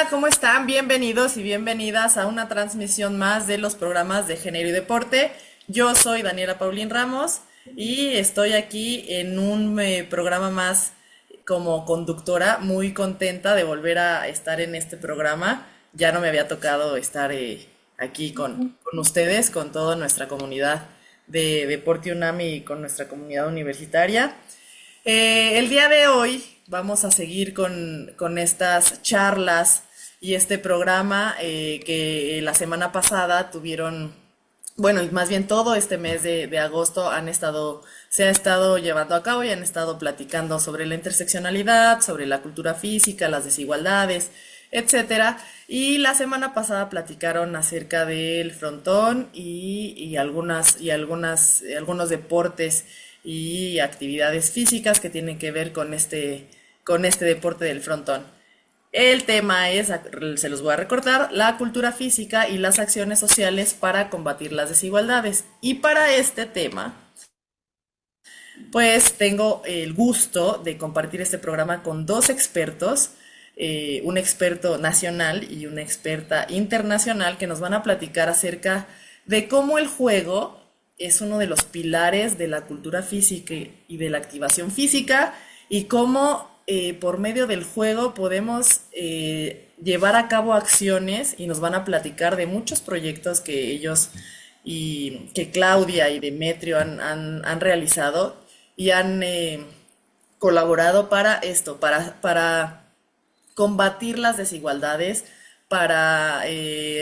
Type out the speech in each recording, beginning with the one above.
Hola, ¿cómo están? Bienvenidos y bienvenidas a una transmisión más de los programas de Género y Deporte. Yo soy Daniela Paulín Ramos y estoy aquí en un programa más como conductora, muy contenta de volver a estar en este programa. Ya no me había tocado estar aquí con ustedes, con toda nuestra comunidad de Deporte UNAM y con nuestra comunidad universitaria. El día de hoy vamos a seguir con estas charlas y este programa que la semana pasada tuvieron, bueno, y más bien todo este mes de agosto se ha estado llevando a cabo y han estado platicando sobre la interseccionalidad, sobre la cultura física, las desigualdades, etcétera. Y la semana pasada platicaron acerca del frontón algunos deportes y actividades físicas que tienen que ver con este deporte del frontón. El tema es, se los voy a recordar, la cultura física y las acciones sociales para combatir las desigualdades. Y para este tema, pues tengo el gusto de compartir este programa con dos expertos, un experto nacional y una experta internacional que nos van a platicar acerca de cómo el juego es uno de los pilares de la cultura física y de la activación física y cómo por medio del juego podemos llevar a cabo acciones y nos van a platicar de muchos proyectos que ellos y que Claudia y Demetrio han realizado y han colaborado para esto, para combatir las desigualdades, para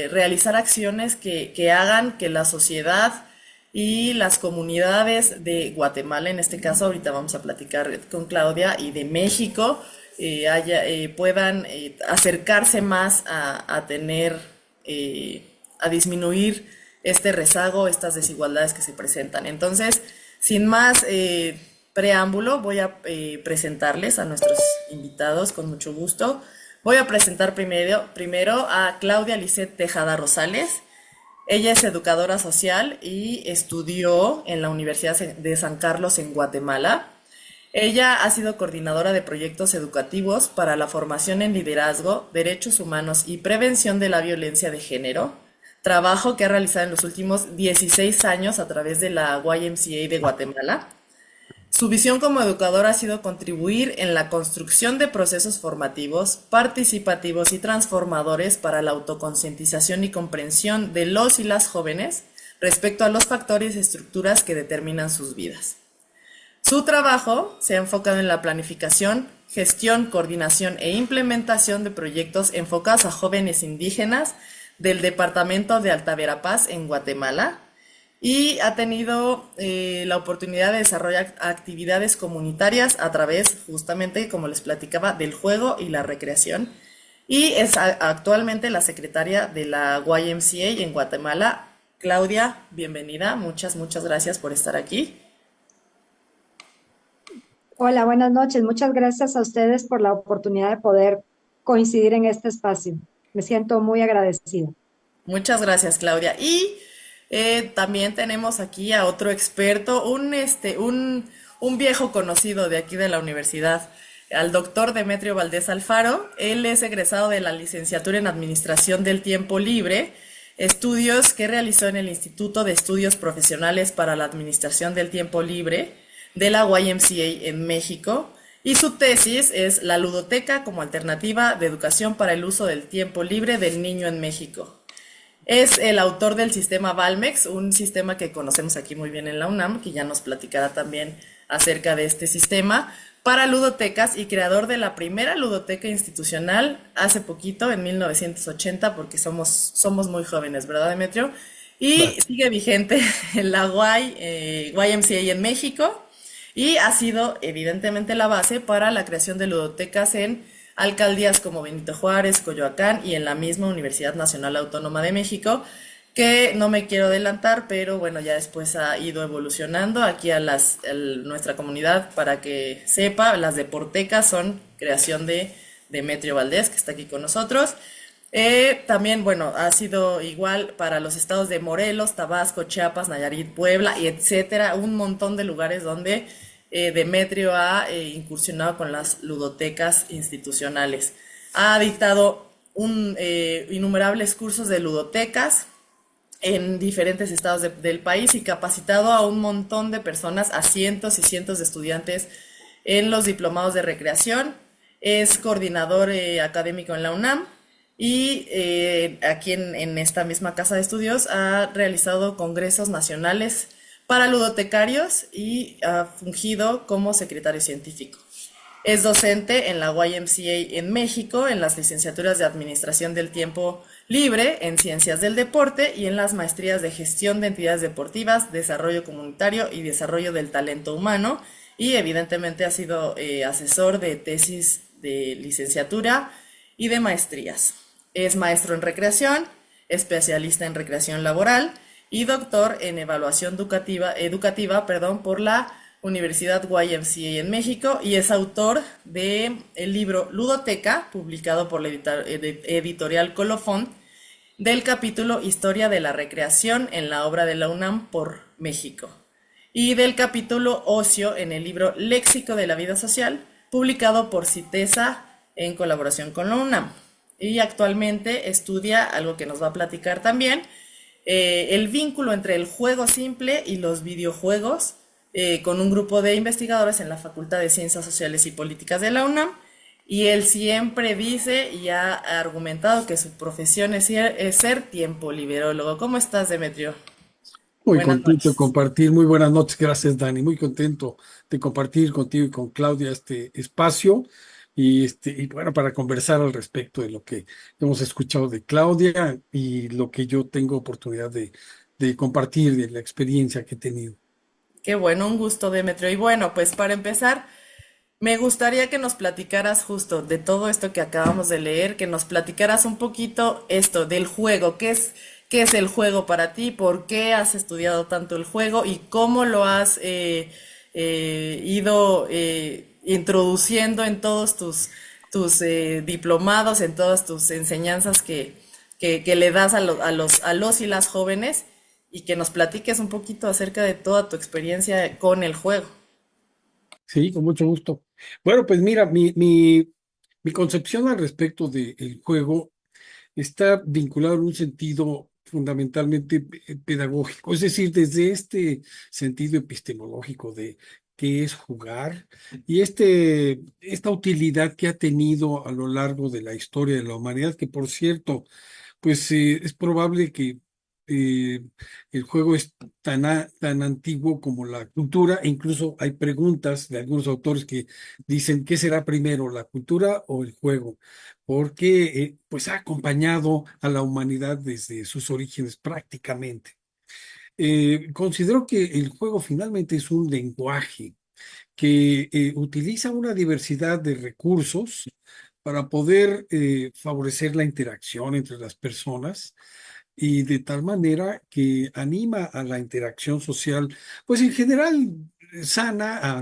realizar acciones que hagan que la sociedad y las comunidades de Guatemala, en este caso, ahorita vamos a platicar con Claudia, y de México, puedan acercarse más a tener, a disminuir este rezago, estas desigualdades que se presentan. Entonces, sin más preámbulo, voy a presentarles a nuestros invitados con mucho gusto. Voy a presentar primero a Claudia Lisset Tejada Rosales. Ella es educadora social y estudió en la Universidad de San Carlos en Guatemala. Ella ha sido coordinadora de proyectos educativos para la formación en liderazgo, derechos humanos y prevención de la violencia de género, trabajo que ha realizado en los últimos 16 años a través de la YMCA de Guatemala. Su visión como educadora ha sido contribuir en la construcción de procesos formativos, participativos y transformadores para la autoconcientización y comprensión de los y las jóvenes respecto a los factores y estructuras que determinan sus vidas. Su trabajo se ha enfocado en la planificación, gestión, coordinación e implementación de proyectos enfocados a jóvenes indígenas del departamento de Alta Verapaz en Guatemala y ha tenido la oportunidad de desarrollar actividades comunitarias a través, justamente, como les platicaba, del juego y la recreación. Y es actualmente la secretaria de la YMCA en Guatemala. Claudia, bienvenida. Muchas gracias por estar aquí. Hola, buenas noches. Muchas gracias a ustedes por la oportunidad de poder coincidir en este espacio. Me siento muy agradecida. Muchas gracias, Claudia. Y también tenemos aquí a otro experto, un viejo conocido de aquí de la universidad, al doctor Demetrio Valdés Alfaro. Él es egresado de la licenciatura en Administración del Tiempo Libre, estudios que realizó en el Instituto de Estudios Profesionales para la Administración del Tiempo Libre de la YMCA en México. Y su tesis es La ludoteca como alternativa de educación para el uso del tiempo libre del niño en México. Es el autor del sistema Valmex, un sistema que conocemos aquí muy bien en la UNAM, que ya nos platicará también acerca de este sistema para ludotecas y creador de la primera ludoteca institucional hace poquito, en 1980, porque somos muy jóvenes, ¿verdad, Demetrio? Y sigue vigente en la YMCA en México y ha sido evidentemente la base para la creación de ludotecas en alcaldías como Benito Juárez, Coyoacán y en la misma Universidad Nacional Autónoma de México, que no me quiero adelantar, pero bueno, ya después ha ido evolucionando aquí nuestra comunidad para que sepa, las deportecas son creación de Demetrio Valdés, que está aquí con nosotros. También, bueno, ha sido igual para los estados de Morelos, Tabasco, Chiapas, Nayarit, Puebla y etcétera, un montón de lugares donde Demetrio ha incursionado con las ludotecas institucionales. Ha dictado innumerables cursos de ludotecas en diferentes estados del país y capacitado a un montón de personas, a cientos y cientos de estudiantes en los diplomados de recreación. Es coordinador académico en la UNAM y aquí en esta misma casa de estudios ha realizado congresos nacionales para ludotecarios y ha fungido como secretario científico. Es docente en la YMCA en México, en las licenciaturas de Administración del Tiempo Libre, en Ciencias del Deporte y en las maestrías de Gestión de Entidades Deportivas, Desarrollo Comunitario y Desarrollo del Talento Humano. Y evidentemente ha sido asesor de tesis de licenciatura y de maestrías. Es maestro en recreación, especialista en recreación laboral y doctor en evaluación educativa, por la Universidad YMCA en México y es autor de el libro Ludoteca, publicado por la editorial Colofón, del capítulo Historia de la Recreación en la obra de la UNAM por México y del capítulo Ocio en el libro Léxico de la Vida Social, publicado por CITESA en colaboración con la UNAM. Y actualmente estudia algo que nos va a platicar también, el vínculo entre el juego simple y los videojuegos, con un grupo de investigadores en la Facultad de Ciencias Sociales y Políticas de la UNAM. Y él siempre dice y ha argumentado que su profesión es ser tiempo liberólogo. ¿Cómo estás, Demetrio? Muy Buenas contento de noches. compartir. Muy buenas noches. Gracias, Dani. Muy contento de compartir contigo y con Claudia este espacio y bueno, para conversar al respecto de lo que hemos escuchado de Claudia y lo que yo tengo oportunidad de compartir de la experiencia que he tenido. Qué bueno, un gusto, Demetrio. Y bueno, pues para empezar, me gustaría que nos platicaras justo de todo esto que acabamos de leer, que nos platicaras un poquito esto del juego, qué es el juego para ti, por qué has estudiado tanto el juego y cómo lo has ido introduciendo en todos tus diplomados, en todas tus enseñanzas que le das a los y las jóvenes y que nos platiques un poquito acerca de toda tu experiencia con el juego. Sí, con mucho gusto. Bueno, pues mira, mi concepción al respecto del juego está vinculado en un sentido fundamentalmente pedagógico, es decir, desde este sentido epistemológico de qué es jugar y esta utilidad que ha tenido a lo largo de la historia de la humanidad, que por cierto, pues es probable que eh, el juego es tan antiguo como la cultura, e incluso hay preguntas de algunos autores que dicen, ¿qué será primero, la cultura o el juego? Porque pues ha acompañado a la humanidad desde sus orígenes prácticamente. Considero que el juego finalmente es un lenguaje que utiliza una diversidad de recursos para poder favorecer la interacción entre las personas y de tal manera que anima a la interacción social, pues en general sana,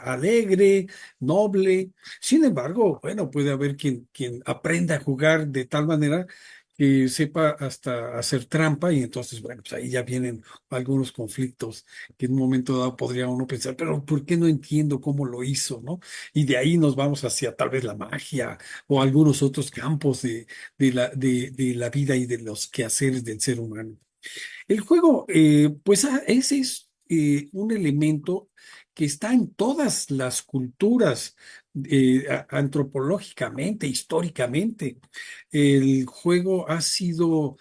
alegre, noble. Sin embargo, bueno, puede haber quien aprenda a jugar de tal manera que sepa hasta hacer trampa y entonces, bueno, pues ahí ya vienen algunos conflictos que en un momento dado podría uno pensar, pero ¿por qué no entiendo cómo lo hizo, no? Y de ahí nos vamos hacia tal vez la magia o algunos otros campos de la vida y de los quehaceres del ser humano. El juego, pues ese es un elemento que está en todas las culturas, antropológicamente, históricamente. El juego ha sido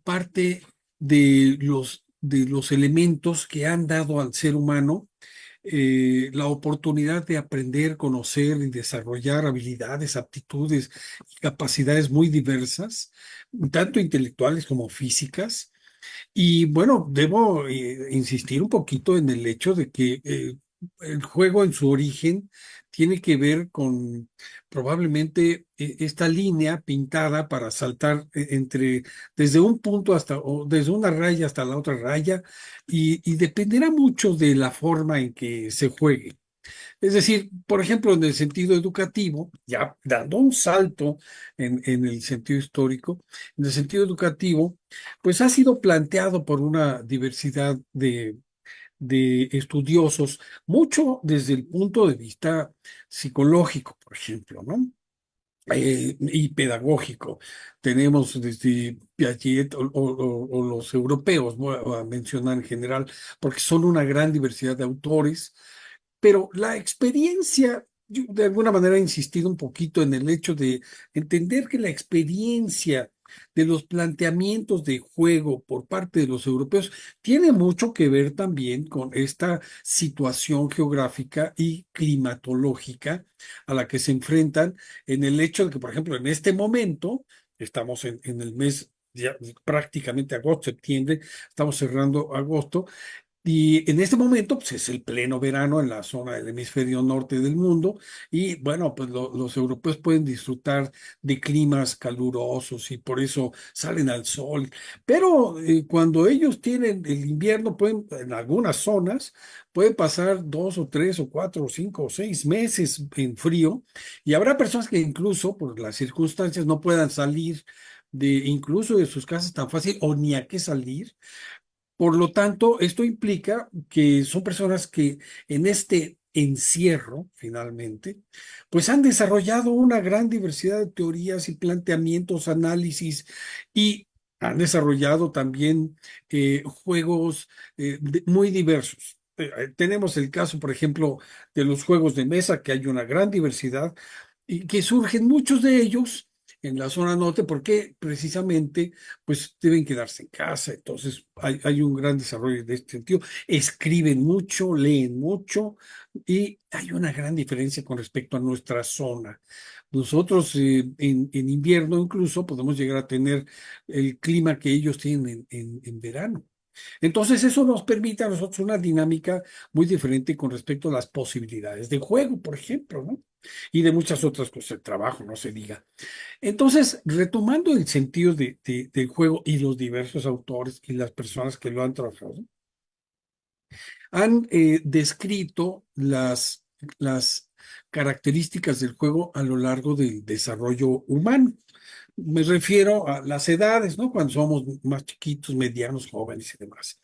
parte de los elementos que han dado al ser humano la oportunidad de aprender, conocer y desarrollar habilidades, aptitudes y capacidades muy diversas, tanto intelectuales como físicas. Y bueno, debo insistir un poquito en el hecho de que el juego en su origen tiene que ver con probablemente esta línea pintada para saltar desde un punto o desde una raya hasta la otra raya y dependerá mucho de la forma en que se juegue. Es decir, por ejemplo, en el sentido educativo, ya dando un salto en el sentido histórico, en el sentido educativo, pues ha sido planteado por una diversidad de estudiosos, mucho desde el punto de vista psicológico, por ejemplo, ¿no? y pedagógico. Tenemos desde Piaget o los europeos, voy a mencionar en general, porque son una gran diversidad de autores, pero la experiencia, yo de alguna manera he insistido un poquito en el hecho de entender que la experiencia de los planteamientos de juego por parte de los europeos tiene mucho que ver también con esta situación geográfica y climatológica a la que se enfrentan, en el hecho de que, por ejemplo, en este momento, estamos en el mes ya prácticamente agosto, septiembre, estamos cerrando agosto, y en este momento, pues es el pleno verano en la zona del hemisferio norte del mundo y bueno, pues los europeos pueden disfrutar de climas calurosos y por eso salen al sol. Pero cuando ellos tienen el invierno, pueden, en algunas zonas, pueden pasar 2 o 3 o 4 o 5 o 6 meses en frío y habrá personas que incluso por las circunstancias no puedan salir incluso de sus casas tan fácil o ni a qué salir. Por lo tanto, esto implica que son personas que en este encierro, finalmente, pues han desarrollado una gran diversidad de teorías y planteamientos, análisis y han desarrollado también juegos muy diversos. Tenemos el caso, por ejemplo, de los juegos de mesa, que hay una gran diversidad y que surgen muchos de ellos en la zona norte porque precisamente pues deben quedarse en casa. Entonces hay un gran desarrollo de este sentido. Escriben mucho, leen mucho y hay una gran diferencia con respecto a nuestra zona. Nosotros en invierno incluso podemos llegar a tener el clima que ellos tienen en verano. Entonces eso nos permite a nosotros una dinámica muy diferente con respecto a las posibilidades de juego, por ejemplo, ¿no? Y de muchas otras cosas, el trabajo, no se diga. Entonces, retomando el sentido del juego y los diversos autores y las personas que lo han trabajado, han descrito las características del juego a lo largo del desarrollo humano. Me refiero a las edades, ¿no? Cuando somos más chiquitos, medianos, jóvenes y demás.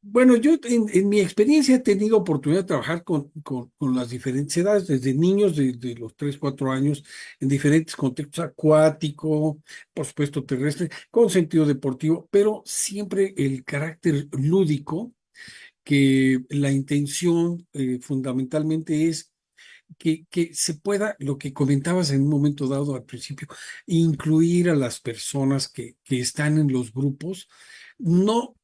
Bueno, yo en mi experiencia he tenido oportunidad de trabajar con las diferentes edades, desde niños de los 3 4 años, en diferentes contextos, acuático, por supuesto terrestre, con sentido deportivo, pero siempre el carácter lúdico, que la intención fundamentalmente es que se pueda, lo que comentabas en un momento dado al principio, incluir a las personas que están en los grupos, no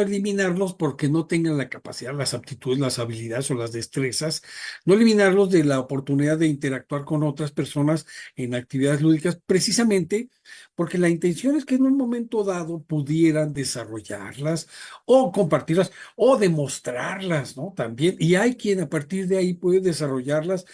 eliminarlos porque no tengan la capacidad, las aptitudes, las habilidades o las destrezas, no eliminarlos de la oportunidad de interactuar con otras personas en actividades lúdicas, precisamente porque la intención es que en un momento dado pudieran desarrollarlas o compartirlas o demostrarlas, ¿no? También, y hay quien a partir de ahí puede desarrollarlas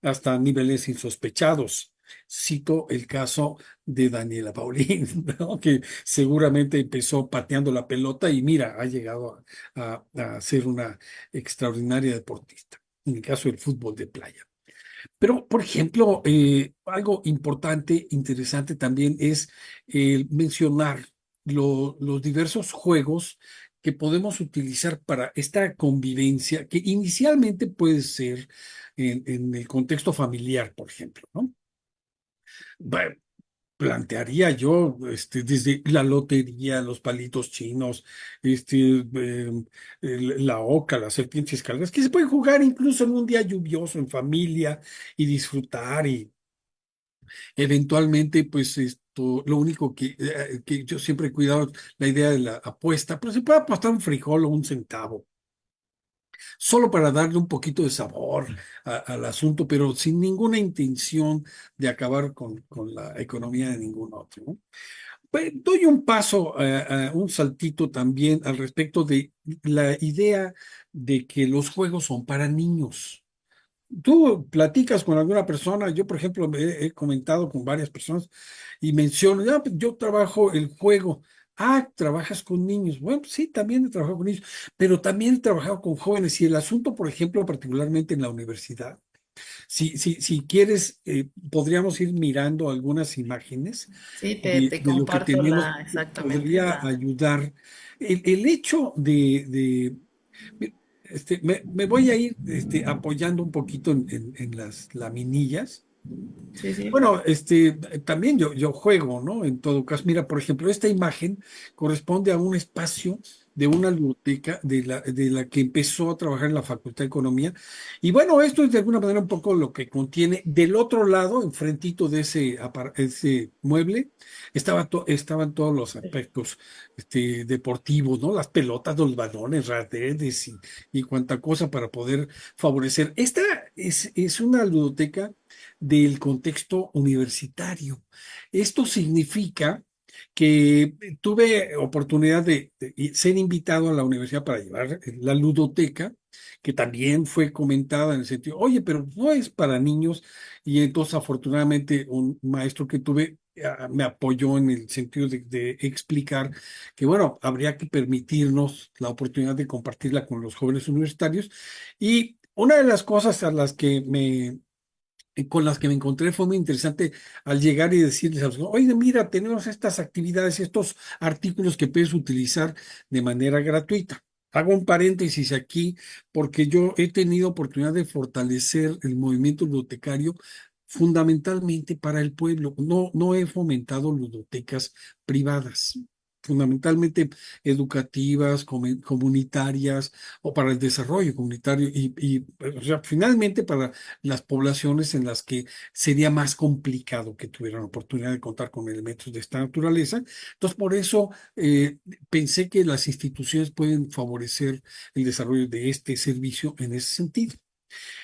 hasta niveles insospechados. Cito el caso de Daniela Paulín, ¿no? Que seguramente empezó pateando la pelota y mira, ha llegado a ser una extraordinaria deportista, en el caso del fútbol de playa. Pero, por ejemplo, algo importante, interesante también es mencionar los diversos juegos que podemos utilizar para esta convivencia, que inicialmente puede ser en el contexto familiar, por ejemplo, ¿no? Bueno, plantearía yo desde la lotería, los palitos chinos, la oca, las serpientes escaleras, que se pueden jugar incluso en un día lluvioso, en familia, y disfrutar, y eventualmente, pues esto, lo único que yo siempre he cuidado, la idea de la apuesta, pero se puede apostar un frijol o un centavo solo para darle un poquito de sabor al asunto, pero sin ninguna intención de acabar con la economía de ningún otro, ¿no? Doy un paso, un saltito también al respecto de la idea de que los juegos son para niños. Tú platicas con alguna persona, yo por ejemplo he comentado con varias personas y menciono, "Ah, pues, yo trabajo el juego. Ah, trabajas con niños. Bueno, sí, también he trabajado con niños, pero también he trabajado con jóvenes y el asunto, por ejemplo, particularmente en la universidad. Si quieres, podríamos ir mirando algunas imágenes Sí, te de lo que comparto tenemos, exactamente podría ayudar. El hecho me voy a ir apoyando un poquito en las laminillas. Sí, sí. Bueno, también yo juego, ¿no? En todo caso, mira, por ejemplo, esta imagen corresponde a un espacio de una biblioteca de la que empezó a trabajar en la Facultad de Economía. Y bueno, esto es de alguna manera un poco lo que contiene. Del otro lado, enfrentito de ese mueble, estaban todos los aspectos deportivos, ¿no? Las pelotas, los balones, redes y cuanta cosa para poder favorecer. Esta es una ludoteca del contexto universitario. Esto significa que tuve oportunidad de ser invitado a la universidad para llevar la ludoteca, que también fue comentada en el sentido, oye, pero no es para niños, y entonces afortunadamente un maestro que tuve me apoyó en el sentido de explicar que, bueno, habría que permitirnos la oportunidad de compartirla con los jóvenes universitarios. Y una de las cosas a las que con las que me encontré fue muy interesante al llegar y decirles a los, oye, mira, tenemos estas actividades, estos artículos que puedes utilizar de manera gratuita. Hago un paréntesis aquí porque yo he tenido oportunidad de fortalecer el movimiento ludotecario fundamentalmente para el pueblo. No he fomentado ludotecas privadas, fundamentalmente educativas, comunitarias o para el desarrollo comunitario o sea, finalmente para las poblaciones en las que sería más complicado que tuvieran oportunidad de contar con elementos de esta naturaleza. Entonces, por eso pensé que las instituciones pueden favorecer el desarrollo de este servicio en ese sentido.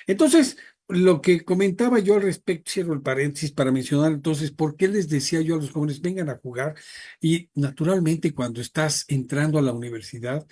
Entonces, lo que comentaba yo al respecto, cierro el paréntesis para mencionar entonces por qué les decía yo a los jóvenes, vengan a jugar. Y naturalmente cuando estás entrando a la universidad,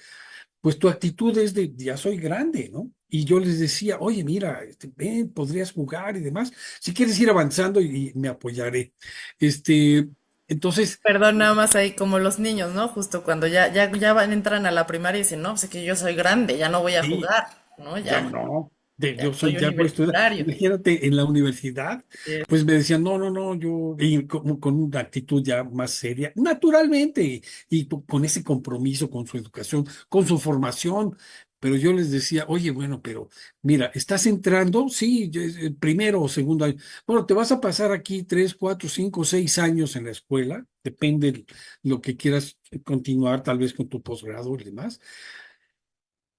pues tu actitud es de, ya soy grande, ¿no? Y yo les decía, oye, mira, ven, podrías jugar y demás. Si quieres ir avanzando y me apoyaré. Este, entonces, Perdón, nada más ahí como los niños, ¿no? Justo cuando entran a la primaria y dicen, no, pues es que yo soy grande, ya no voy a sí, jugar, ¿no? ya Ya, no, ya yo soy, soy ya voy a estudiar. universitario. Imagínate en la universidad, Sí, pues me decían, no, yo, y con una actitud ya más seria, naturalmente, y con ese compromiso con su educación, con su formación. Pero yo les decía, oye, bueno, pero mira, estás entrando, sí, primero o segundo año. Bueno, te vas a pasar aquí 3, 4, 5, 6 años en la escuela, depende de lo que quieras continuar, tal vez con tu posgrado y demás.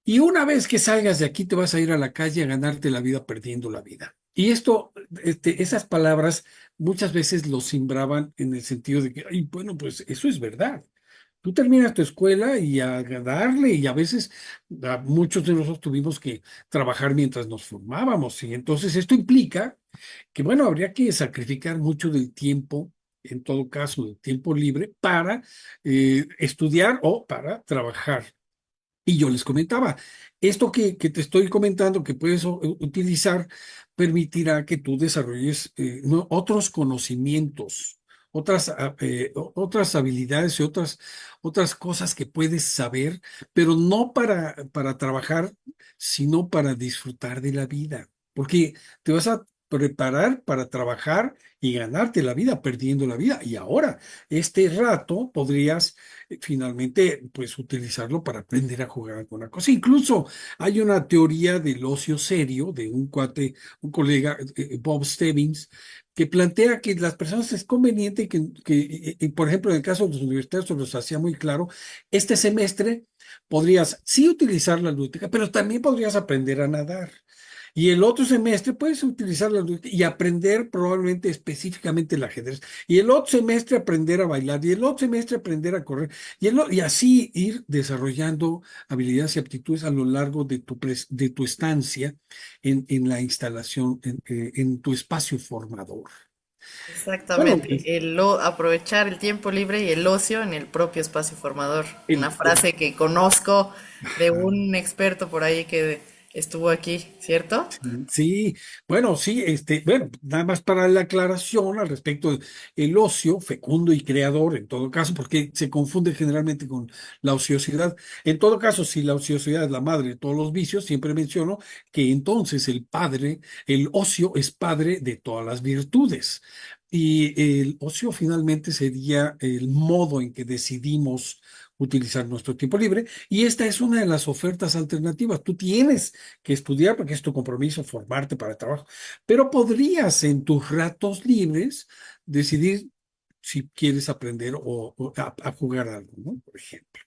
Y una vez que salgas de aquí, te vas a ir a la calle a ganarte la vida perdiendo la vida. Y esto, esas palabras muchas veces lo simbraban en el sentido de que, ay, bueno, pues eso es verdad. Tú terminas tu escuela y a darle, y a veces muchos de nosotros tuvimos que trabajar mientras nos formábamos. Y entonces esto implica que, bueno, habría que sacrificar mucho del tiempo, en todo caso, del tiempo libre, para estudiar o para trabajar. Y yo les comentaba, esto que te estoy comentando que puedes utilizar permitirá que tú desarrolles otros conocimientos, otras habilidades y otras cosas que puedes saber, pero no para trabajar, sino para disfrutar de la vida. Porque te vas a preparar para trabajar y ganarte la vida perdiendo la vida. Y ahora, este rato podrías finalmente, pues utilizarlo para aprender a jugar alguna cosa. Incluso hay una teoría del ocio serio de un cuate, un colega, Bob Stebbins, que plantea que las personas es conveniente por ejemplo, en el caso de los universitarios, se los hacía muy claro, este semestre podrías sí utilizar la lúdica, pero también podrías aprender a nadar. Y el otro semestre puedes utilizar y aprender probablemente específicamente el ajedrez. Y el otro semestre aprender a bailar. Y el otro semestre aprender a correr. Y así ir desarrollando habilidades y aptitudes a lo largo de tu estancia en la instalación, en tu espacio formador. Bueno, exactamente. Aprovechar el tiempo libre y el ocio en el propio espacio formador. Una el, frase que conozco de ajá. un experto por ahí que estuvo aquí, ¿cierto? Sí, bueno, sí, bueno, nada más para la aclaración al respecto del ocio fecundo y creador, en todo caso, porque se confunde generalmente con la ociosidad. En todo caso, si la ociosidad es la madre de todos los vicios, siempre menciono que entonces el ocio es padre de todas las virtudes. Y el ocio finalmente sería el modo en que decidimos utilizar nuestro tiempo libre. Y esta es una de las ofertas alternativas. Tú tienes que estudiar porque es tu compromiso formarte para el trabajo, pero podrías en tus ratos libres decidir si quieres aprender a jugar algo, ¿no? Por ejemplo.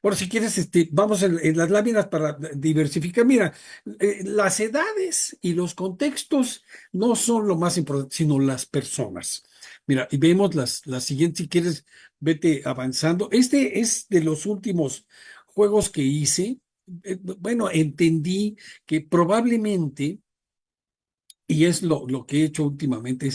Bueno, si quieres, vamos en las láminas para diversificar. Mira, las edades y los contextos no son lo más importante, sino las personas. Mira, y vemos las siguientes, si quieres, vete avanzando. Este es de los últimos juegos que hice. Bueno, entendí que probablemente y es lo que he hecho últimamente,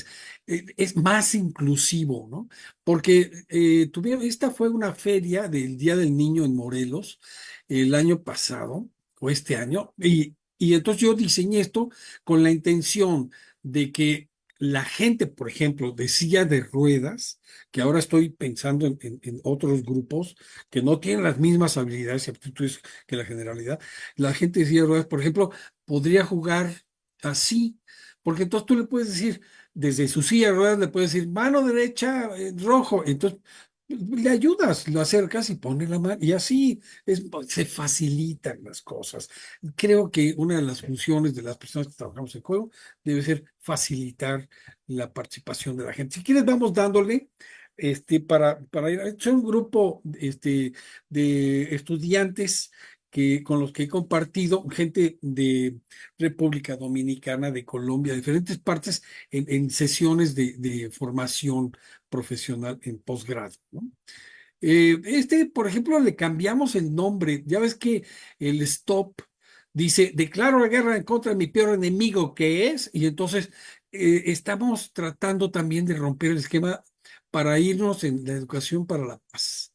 es más inclusivo, ¿no? Porque esta fue una feria del Día del Niño en Morelos el año pasado, o este año, y entonces yo diseñé esto con la intención de que la gente, por ejemplo, de silla de ruedas, que ahora estoy pensando en otros grupos que no tienen las mismas habilidades y aptitudes que la generalidad, la gente de silla de ruedas, por ejemplo, podría jugar así porque entonces tú le puedes decir, desde su silla de ruedas le puedes decir, mano derecha, rojo. Entonces le ayudas, lo acercas y pone la mano. Y así se facilitan las cosas. Creo que una de las funciones de las personas que trabajamos en juego debe ser facilitar la participación de la gente. Si quieres, vamos dándole. Para ir, es un grupo de estudiantes con los que he compartido, gente de República Dominicana, de Colombia, diferentes partes en sesiones de formación profesional en posgrado, ¿no? Por ejemplo, le cambiamos el nombre. Ya ves que el stop dice, declaro la guerra en contra de mi peor enemigo, que es, y entonces estamos tratando también de romper el esquema para irnos en la educación para la paz.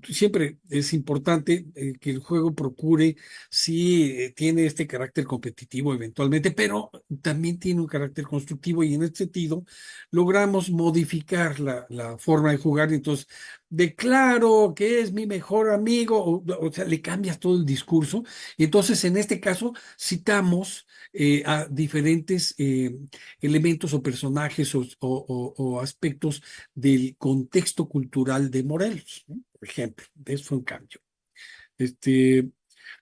Siempre es importante que el juego procure, sí, tiene este carácter competitivo eventualmente, pero también tiene un carácter constructivo y en este sentido logramos modificar la forma de jugar. Entonces, declaro que es mi mejor amigo, o sea, le cambias todo el discurso. Y entonces, en este caso, citamos a diferentes elementos o personajes o aspectos del contexto cultural de Morelos, ¿no? Por ejemplo, eso fue un cambio. Este,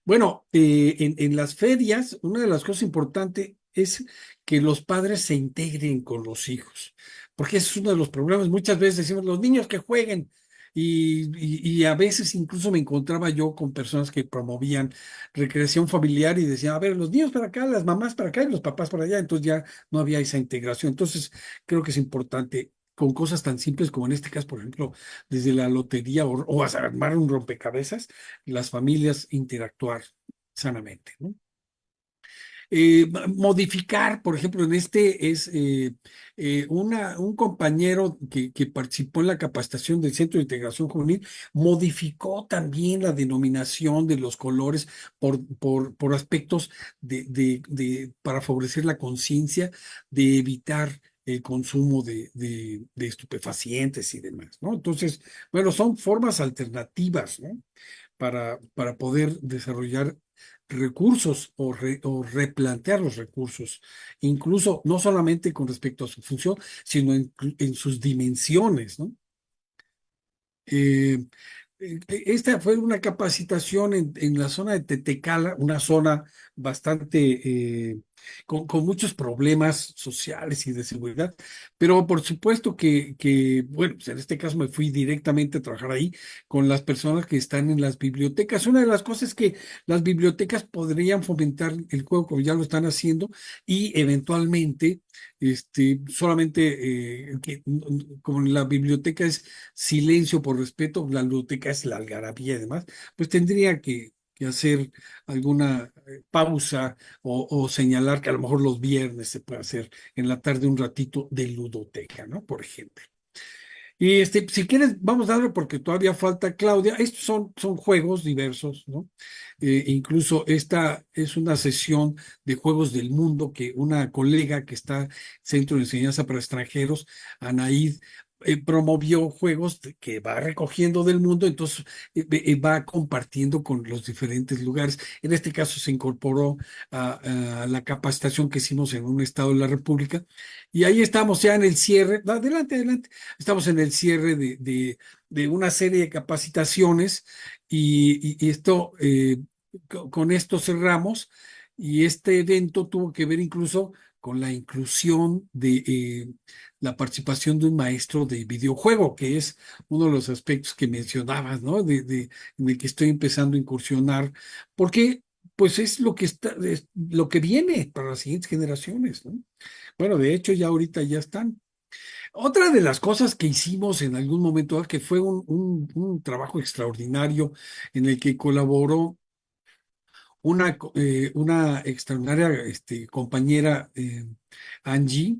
bueno, en las ferias, una de las cosas importantes es que los padres se integren con los hijos, porque ese es uno de los problemas. Muchas veces decimos, los niños que jueguen, y a veces incluso me encontraba yo con personas que promovían recreación familiar y decían, a ver, los niños para acá, las mamás para acá y los papás para allá, entonces ya no había esa integración. Entonces, creo que es importante con cosas tan simples como en este caso, por ejemplo, desde la lotería o hasta armar un rompecabezas, las familias interactuar sanamente, ¿no? Modificar, por ejemplo, en este es un compañero que participó en la capacitación del Centro de Integración Juvenil, modificó también la denominación de los colores por aspectos para favorecer la conciencia de evitar el consumo de estupefacientes y demás, ¿no? Entonces, bueno, son formas alternativas, ¿no? Para poder desarrollar recursos o replantear los recursos, incluso no solamente con respecto a su función, sino en sus dimensiones, ¿no? Eh, Esta fue una capacitación en la zona de Tetecala, una zona bastante con muchos problemas sociales y de seguridad, pero por supuesto bueno, pues en este caso me fui directamente a trabajar ahí con las personas que están en las bibliotecas. Una de las cosas es que las bibliotecas podrían fomentar el juego como ya lo están haciendo y eventualmente solamente como la biblioteca es silencio por respeto, la biblioteca es la algarabía y demás, pues tendría que hacer alguna pausa o señalar que a lo mejor los viernes se puede hacer en la tarde un ratito de ludoteca, ¿no? Por ejemplo. Y si quieres, vamos a darle porque todavía falta Claudia. Estos son juegos diversos, ¿no? Incluso esta es una sesión de juegos del mundo que una colega que está Centro de Enseñanza para Extranjeros, Anaíd, promovió juegos que va recogiendo del mundo, entonces va compartiendo con los diferentes lugares. En este caso se incorporó a la capacitación que hicimos en un estado de la República y ahí estamos ya en el cierre. No, adelante, adelante. Estamos en el cierre de una serie de capacitaciones y esto, con esto cerramos y este evento tuvo que ver incluso con la inclusión de la participación de un maestro de videojuego, que es uno de los aspectos que mencionabas, ¿no? En el que estoy empezando a incursionar, porque pues es lo que está, es lo que viene para las siguientes generaciones, ¿no? Bueno, de hecho ya ahorita ya están. Otra de las cosas que hicimos en algún momento, que fue un trabajo extraordinario en el que colaboró una extraordinaria compañera, Angie,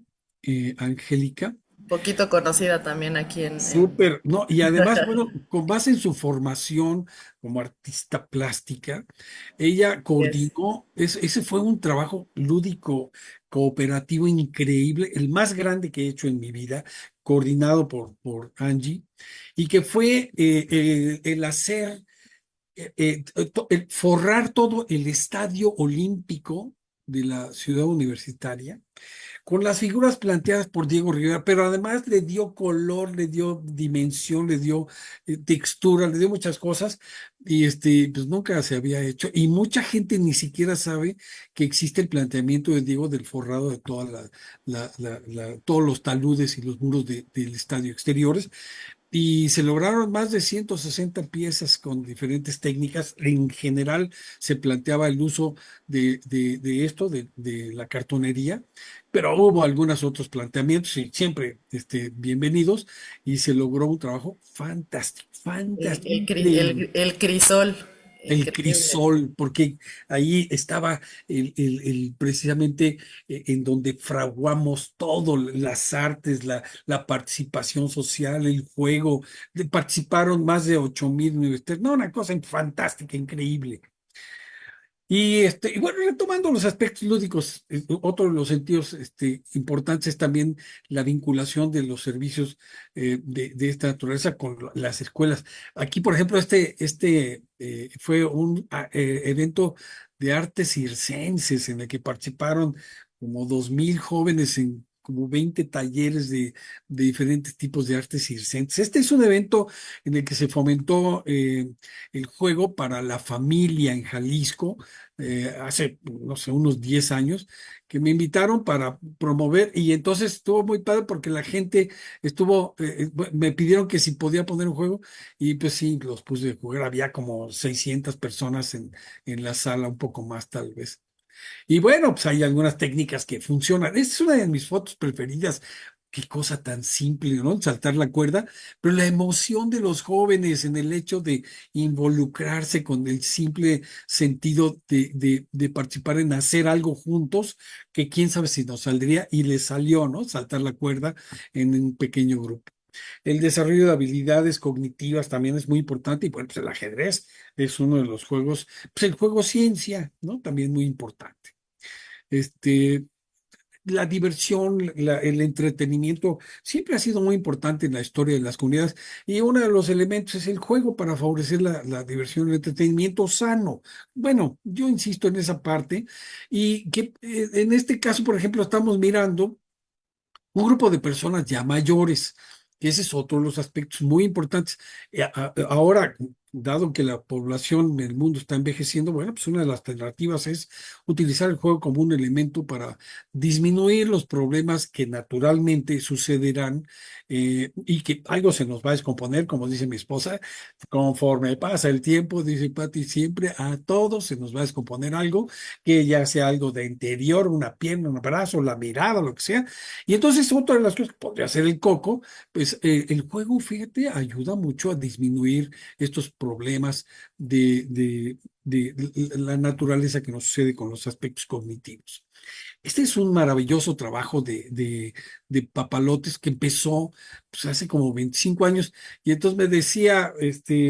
Angélica. Poquito conocida también aquí Súper, no, y además, bueno, con base en su formación como artista plástica, ella Yes. coordinó, ese fue un trabajo lúdico, cooperativo increíble, el más grande que he hecho en mi vida, coordinado por Angie, y que fue el hacer, el forrar todo el estadio olímpico de la ciudad universitaria con las figuras planteadas por Diego Rivera, pero además le dio color, le dio dimensión, le dio textura, le dio muchas cosas y pues nunca se había hecho y mucha gente ni siquiera sabe que existe el planteamiento de Diego del forrado de toda todos los taludes y los muros del estadio exteriores y se lograron más de 160 piezas con diferentes técnicas. En general se planteaba el uso de esto, de la cartonería, pero hubo algunos otros planteamientos y siempre bienvenidos y se logró un trabajo fantástico, fantástico, increíble. El crisol, El increíble. crisol, porque ahí estaba precisamente en donde fraguamos todo, las artes, la participación social, el juego. Participaron más de 8,000 universitarios. No, una cosa fantástica, increíble. Y bueno, retomando los aspectos lúdicos, otro de los sentidos importantes es también la vinculación de los servicios de esta naturaleza con las escuelas. Aquí, por ejemplo, fue un evento de artes circenses en el que participaron como 2,000 jóvenes en como 20 talleres de diferentes tipos de artes circenses. Este es un evento en el que se fomentó el juego para la familia en Jalisco hace, no sé, unos 10 años, que me invitaron para promover y entonces estuvo muy padre porque la gente me pidieron que si podía poner un juego y pues sí, los puse a jugar, había como 600 personas en la sala, un poco más tal vez. Y bueno, pues hay algunas técnicas que funcionan. Esta es una de mis fotos preferidas. Qué cosa tan simple, ¿no? Saltar la cuerda, pero la emoción de los jóvenes en el hecho de involucrarse con el simple sentido de participar en hacer algo juntos, que quién sabe si nos saldría, y les salió, ¿no? Saltar la cuerda en un pequeño grupo. El desarrollo de habilidades cognitivas también es muy importante, y bueno, pues el ajedrez es uno de los juegos, pues el juego ciencia, ¿no? También muy importante. Este, la diversión, el entretenimiento siempre ha sido muy importante en la historia de las comunidades y uno de los elementos es el juego para favorecer la diversión y el entretenimiento sano. Bueno, yo insisto en esa parte y que en este caso, por ejemplo, estamos mirando un grupo de personas ya mayores, que ese es otro de los aspectos muy importantes. Ahora, dado que la población del mundo está envejeciendo, bueno, pues una de las alternativas es utilizar el juego como un elemento para disminuir los problemas que naturalmente sucederán y que algo se nos va a descomponer, como dice mi esposa, conforme pasa el tiempo, dice Patti, siempre a todos se nos va a descomponer algo, que ya sea algo de interior, una pierna, un brazo, la mirada, lo que sea, y entonces otra de las cosas que podría ser el coco, pues el juego, fíjate, ayuda mucho a disminuir estos problemas de la naturaleza que nos sucede con los aspectos cognitivos. Este es un maravilloso trabajo de Papalotes que empezó pues, hace como 25 años. Y entonces me decía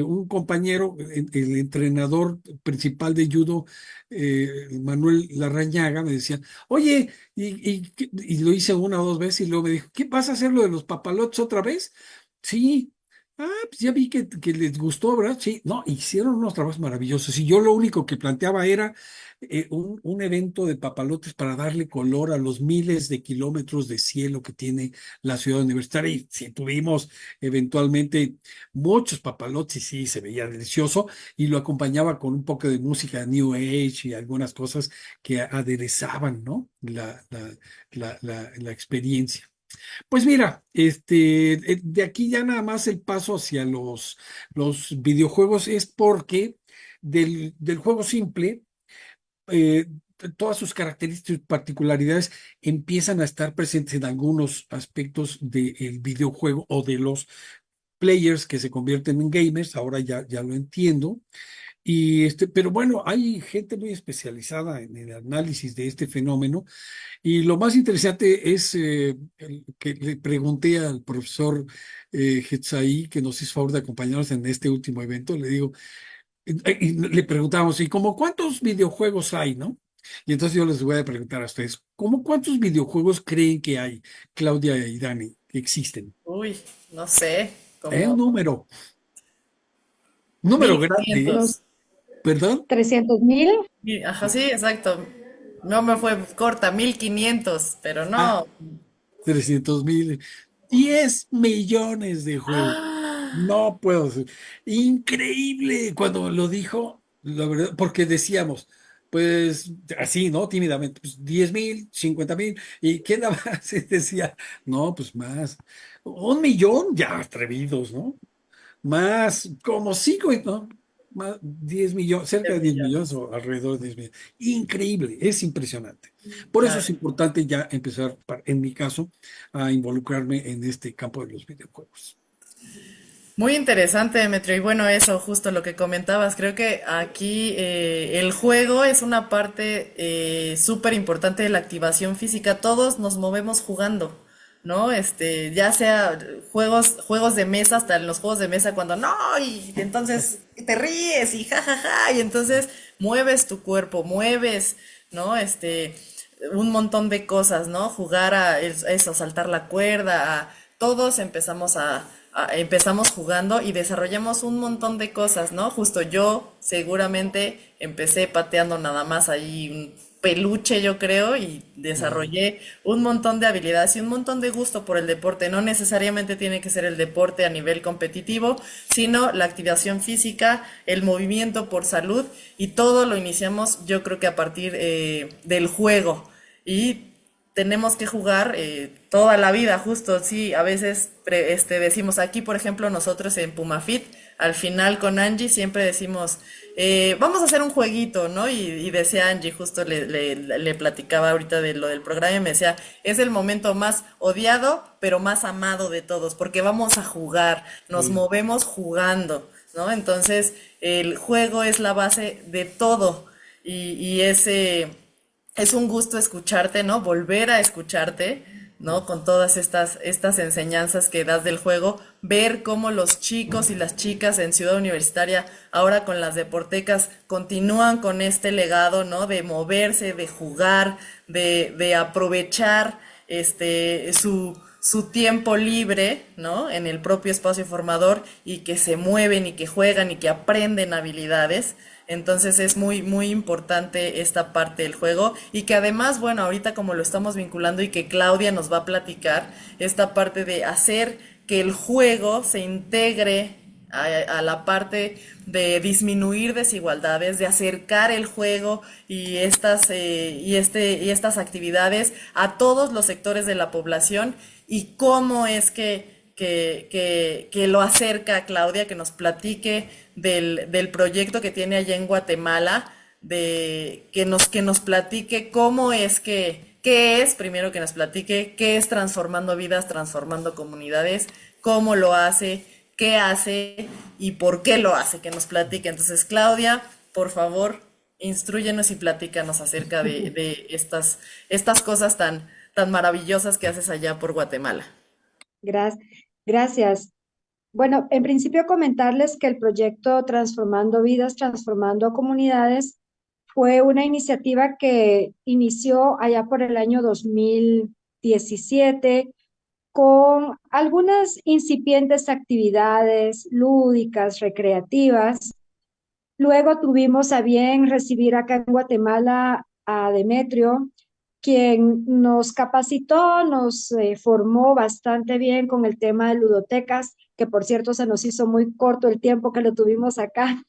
un compañero, el entrenador principal de judo, Manuel Larrañaga, me decía, oye, y lo hice una o dos veces y luego me dijo, ¿qué vas a hacer lo de los papalotes otra vez? Sí. Ah, pues ya vi que les gustó, ¿verdad? Sí, no, hicieron unos trabajos maravillosos. Y yo lo único que planteaba era un evento de papalotes para darle color a los miles de kilómetros de cielo que tiene la ciudad universitaria. Y sí, tuvimos eventualmente muchos papalotes y sí, se veía delicioso. Y lo acompañaba con un poco de música New Age y algunas cosas que aderezaban, ¿no? La experiencia. Pues mira, de aquí ya nada más el paso hacia los videojuegos es porque del juego simple eh, todas sus características y particularidades empiezan a estar presentes en algunos aspectos del videojuego o de los players que se convierten en gamers, ahora ya lo entiendo. Pero bueno, hay gente muy especializada en el análisis de este fenómeno y lo más interesante es que le pregunté al profesor Hetzaí, que nos hizo favor de acompañarnos en este último evento, le digo, y le preguntábamos, ¿y como cuántos videojuegos hay, no? Y entonces yo les voy a preguntar a ustedes, ¿cómo cuántos videojuegos creen que hay, Claudia y Dani, que existen? Uy, no sé, Un como número mil grande, ¿eh? Unos quinientos ¿Perdón? 300,000. Ajá, sí, exacto. No me fue corta, 1500, pero Ah, no. 300,000, 10 millones de juegos. No puedo ser. Increíble cuando me lo dijo, la verdad, porque decíamos, pues así, ¿no? Tímidamente, pues 10,000, 50,000, ¿y qué nada más? Y decía, no, pues más. 1 millón, ya atrevidos, ¿no? Más, como 5, ¿no? Más 10 millones, cerca 10 de 10 millones millones, o alrededor de 10 millones. Increíble, es impresionante. Por eso es claro. importante ya empezar, en mi caso, a involucrarme en este campo de los videojuegos. Muy interesante, Demetrio. Y bueno, eso, justo lo que comentabas. Creo que aquí el juego es una parte súper importante de la activación física. Todos nos movemos jugando, ¿no? Ya sea juegos de mesa, hasta en los juegos de mesa, cuando no, y entonces te ríes y jajaja, y entonces mueves tu cuerpo, mueves, ¿no? Un montón de cosas, ¿no? Jugar a eso, saltar la cuerda, todos empezamos jugando y desarrollamos un montón de cosas, ¿no? Justo yo seguramente empecé pateando nada más ahí un peluche, yo creo, y Claro. desarrollé un montón de habilidades y un montón de gusto por el deporte. No necesariamente tiene que ser el deporte a nivel competitivo, sino la activación física, el movimiento por salud y todo lo iniciamos yo creo que a partir del juego. Y tenemos que jugar toda la vida, justo, sí, a veces decimos aquí, por ejemplo, nosotros en Pumafit, al final con Angie siempre decimos, vamos a hacer un jueguito, ¿no? Y decía Angie, justo le platicaba ahorita de lo del programa y me decía, es el momento más odiado, pero más amado de todos, porque vamos a jugar, nos Sí. movemos jugando, ¿no? Entonces, el juego es la base de todo y ese es un gusto escucharte, ¿no? Volver a escucharte, ¿no? Con todas estas enseñanzas que das del juego, ver cómo los chicos y las chicas en Ciudad Universitaria, ahora con las deportecas, continúan con este legado, ¿no? De moverse, de jugar, de aprovechar su tiempo libre, ¿no? En el propio espacio formador y que se mueven y que juegan y que aprenden habilidades. Entonces es muy, muy importante esta parte del juego y que además, bueno, ahorita como lo estamos vinculando y que Claudia nos va a platicar, esta parte de hacer que el juego se integre a la parte de disminuir desigualdades, de acercar el juego y estas actividades a todos los sectores de la población y cómo es que lo acerca Claudia, que nos platique del proyecto que tiene allá en Guatemala, que nos platique cómo es qué es, primero que nos platique, qué es transformando vidas, transformando comunidades, cómo lo hace, qué hace y por qué lo hace, que nos platique. Entonces, Claudia, por favor. Instrúyenos y platícanos acerca de estas cosas tan maravillosas que haces allá por Guatemala. Gra- Gracias. Bueno, en principio comentarles que el proyecto Transformando Vidas, Transformando Comunidades fue una iniciativa que inició allá por el año 2017 con algunas incipientes actividades lúdicas, recreativas. Luego tuvimos a bien recibir acá en Guatemala a Demetrio, quien nos capacitó, nos formó bastante bien con el tema de ludotecas, que por cierto se nos hizo muy corto el tiempo que lo tuvimos acá.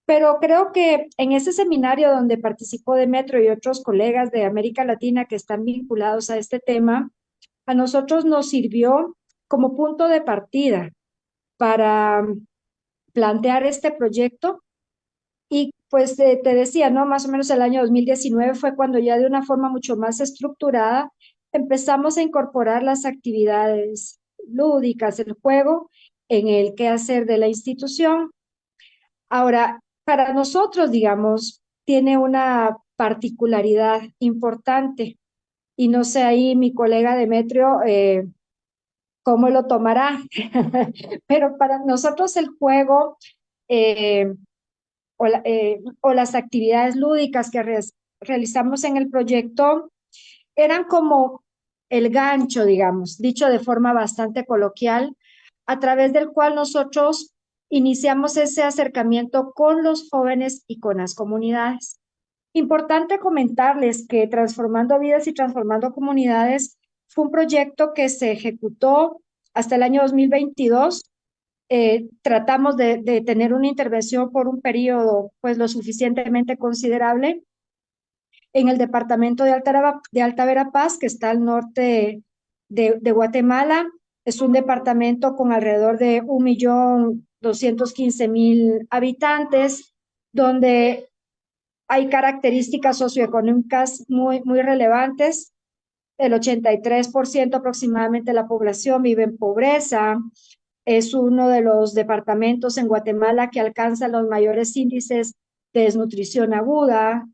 Pero creo que en ese seminario donde participó Demetrio y otros colegas de América Latina que están vinculados a este tema, a nosotros nos sirvió como punto de partida para plantear este proyecto. Y pues te decía, ¿no? Más o menos el año 2019 fue cuando ya de una forma mucho más estructurada empezamos a incorporar las actividades lúdicas, el juego, en el quehacer de la institución. Ahora, para nosotros, digamos, tiene una particularidad importante y no sé ahí mi colega Demetrio cómo lo tomará, pero para nosotros el juego eh, o las actividades lúdicas que realizamos en el proyecto eran como el gancho, digamos, dicho de forma bastante coloquial, a través del cual nosotros iniciamos ese acercamiento con los jóvenes y con las comunidades. Importante comentarles que Transformando Vidas y Transformando Comunidades fue un proyecto que se ejecutó hasta el año 2022. Tratamos de tener una intervención por un periodo pues lo suficientemente considerable en el departamento de Alta Verapaz, que está al norte de Guatemala. Es un departamento con alrededor de 1.215.000 habitantes, donde hay características socioeconómicas muy relevantes. El 83% aproximadamente de la población vive en pobreza. Es uno de los departamentos en Guatemala que alcanza los mayores índices de desnutrición aguda,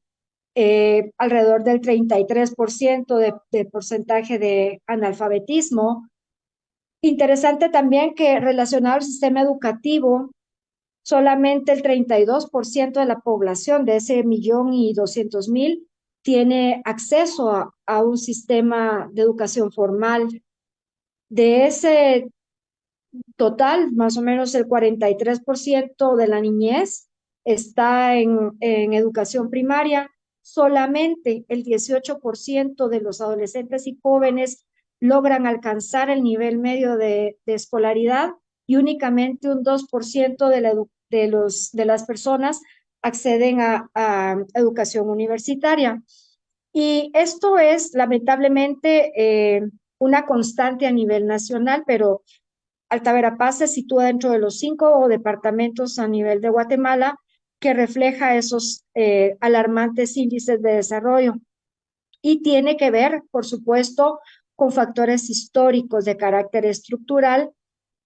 alrededor del 33% de porcentaje de analfabetismo. Interesante también que relacionado al sistema educativo, solamente el 32% de la población de ese 1.200.000 tiene acceso a un sistema de educación formal. De ese total, más o menos el 43% de la niñez está en educación primaria. Solamente el 18% de los adolescentes y jóvenes logran alcanzar el nivel medio de escolaridad y únicamente un 2% de las personas acceden a educación universitaria. Y esto es lamentablemente una constante a nivel nacional, pero Alta Verapaz se sitúa dentro de los 5 departamentos a nivel de Guatemala que refleja esos alarmantes índices de desarrollo y tiene que ver, por supuesto, con factores históricos de carácter estructural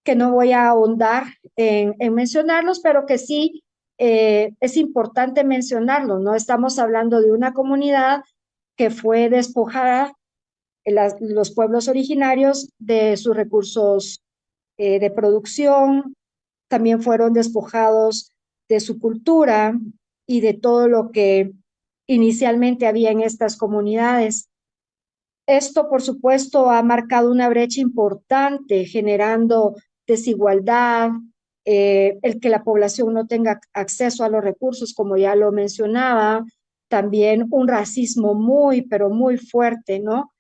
que no voy a ahondar en mencionarlos, pero que sí es importante mencionarlos, ¿no? Estamos hablando de una comunidad que fue despojada, los pueblos originarios, de sus recursos de producción, también fueron despojados de su cultura y de todo lo que inicialmente había en estas comunidades. Esto, por supuesto, ha marcado una brecha importante, generando desigualdad, el que la población no tenga acceso a los recursos, como ya lo mencionaba, también un racismo muy, pero muy fuerte, ¿no?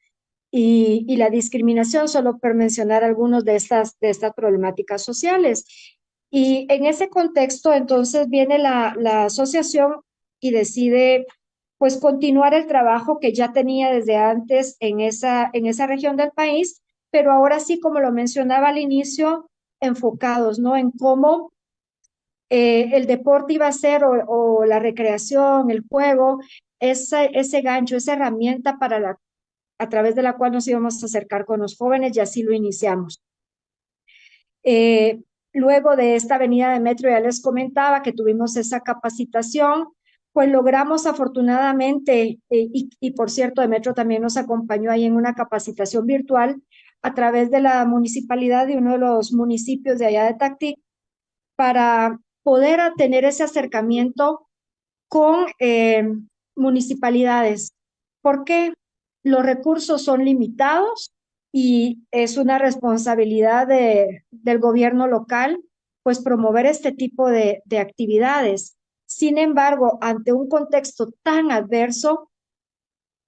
Y la discriminación, solo por mencionar algunos de estas problemáticas sociales. Y en ese contexto, entonces, viene la asociación y decide, pues, continuar el trabajo que ya tenía desde antes en esa región del país, pero ahora sí, como lo mencionaba al inicio, enfocados, ¿no? En cómo el deporte iba a ser o la recreación, el juego, ese gancho, esa herramienta a través de la cual nos íbamos a acercar con los jóvenes y así lo iniciamos. Eh, Luego de esta avenida de metro ya les comentaba que tuvimos esa capacitación pues logramos afortunadamente, y por cierto, Demetrio también nos acompañó ahí en una capacitación virtual a través de la municipalidad de uno de los municipios de allá de Tactic, para poder tener ese acercamiento con municipalidades. Porque los recursos son limitados y es una responsabilidad del gobierno local, pues promover este tipo de actividades. Sin embargo, ante un contexto tan adverso,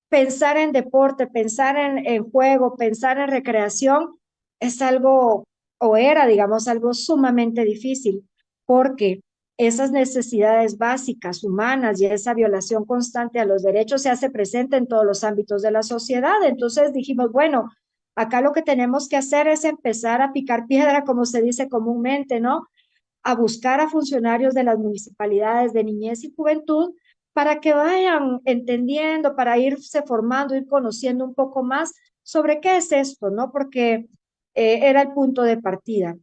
pensar en deporte, pensar en juego, pensar en recreación es algo, o era, digamos, algo sumamente difícil, porque esas necesidades básicas humanas y esa violación constante a los derechos se hace presente en todos los ámbitos de la sociedad. Entonces dijimos, bueno, acá lo que tenemos que hacer es empezar a picar piedra, como se dice comúnmente, ¿no? A buscar a funcionarios de las municipalidades de niñez y juventud para que vayan entendiendo, para irse formando, ir conociendo un poco más sobre qué es esto, ¿no? Porque era el punto de partida.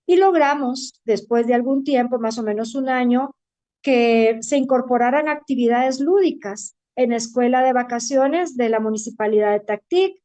Y logramos, después de algún tiempo, más o menos un año, que se incorporaran actividades lúdicas en la escuela de vacaciones de la municipalidad de Tactic.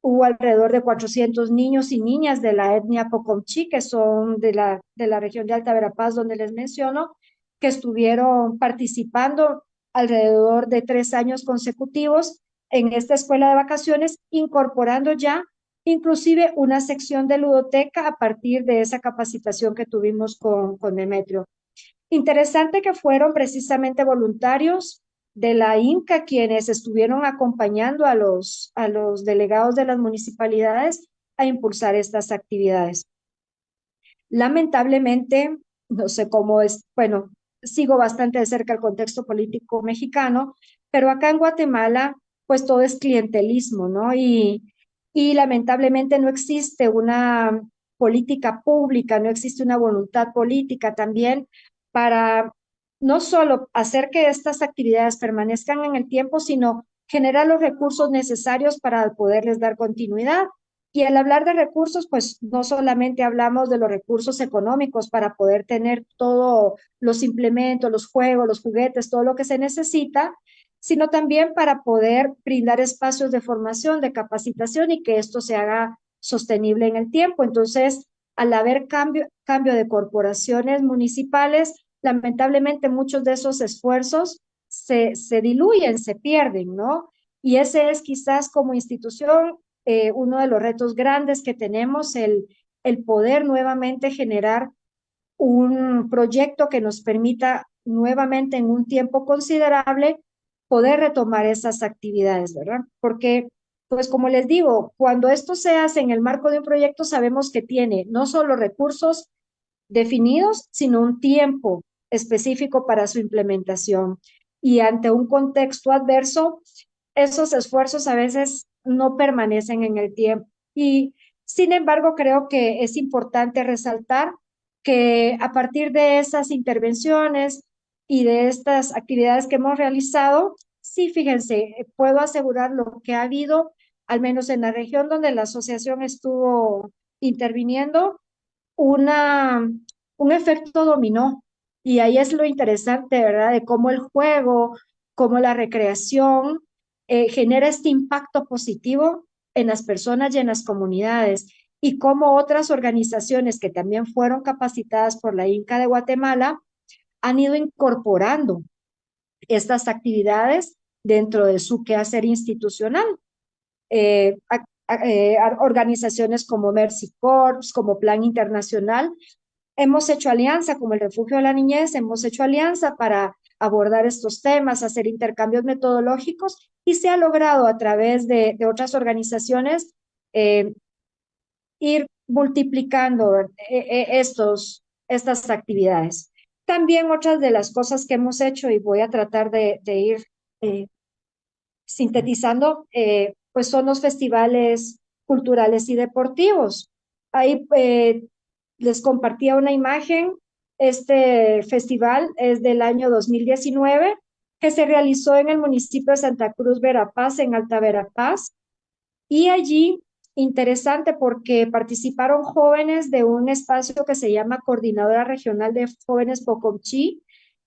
Hubo alrededor de 400 niños y niñas de la etnia Pocomchi, que son de la región de Alta Verapaz, donde les menciono, que estuvieron participando alrededor de 3 años consecutivos en esta escuela de vacaciones, incorporando ya inclusive una sección de ludoteca a partir de esa capacitación que tuvimos con Demetrio. Interesante que fueron precisamente voluntarios de la INCA quienes estuvieron acompañando a los delegados de las municipalidades a impulsar estas actividades. Lamentablemente, no sé cómo es, bueno, sigo bastante de cerca el contexto político mexicano, pero acá en Guatemala, pues todo es clientelismo, ¿no? Y lamentablemente no existe una política pública, no existe una voluntad política también para no solo hacer que estas actividades permanezcan en el tiempo, sino generar los recursos necesarios para poderles dar continuidad. Y al hablar de recursos, pues no solamente hablamos de los recursos económicos para poder tener todos los implementos, los juegos, los juguetes, todo lo que se necesita, sino también para poder brindar espacios de formación, de capacitación y que esto se haga sostenible en el tiempo. Entonces, al haber cambio de corporaciones municipales, lamentablemente muchos de esos esfuerzos se diluyen, se pierden, ¿no? Y ese es quizás como institución uno de los retos grandes que tenemos, el poder nuevamente generar un proyecto que nos permita nuevamente en un tiempo considerable poder retomar esas actividades, ¿verdad? Porque, pues como les digo, cuando esto se hace en el marco de un proyecto, sabemos que tiene no solo recursos definidos, sino un tiempo específico para su implementación. Y ante un contexto adverso, esos esfuerzos a veces no permanecen en el tiempo. Y sin embargo, creo que es importante resaltar que a partir de esas intervenciones y de estas actividades que hemos realizado, sí, fíjense, puedo asegurar lo que ha habido, al menos en la región donde la asociación estuvo interviniendo, una, un efecto dominó. Y ahí es lo interesante, ¿verdad? De cómo el juego, cómo la recreación genera este impacto positivo en las personas y en las comunidades. Y cómo otras organizaciones que también fueron capacitadas por la INCA de Guatemala han ido incorporando estas actividades dentro de su quehacer institucional. Eh, Organizaciones como Mercy Corps, como Plan Internacional, hemos hecho alianza, como el Refugio de la Niñez, hemos hecho alianza para abordar estos temas, hacer intercambios metodológicos y se ha logrado a través de otras organizaciones eh, ir multiplicando estas actividades. También otras de las cosas que hemos hecho, y voy a tratar de ir eh, sintetizando, pues son los festivales culturales y deportivos. Ahí les compartía una imagen. Este festival es del año 2019 que se realizó en el municipio de Santa Cruz, Verapaz, en Alta Verapaz. Y allí, interesante porque participaron jóvenes de un espacio que se llama Coordinadora Regional de Jóvenes Pocomchi,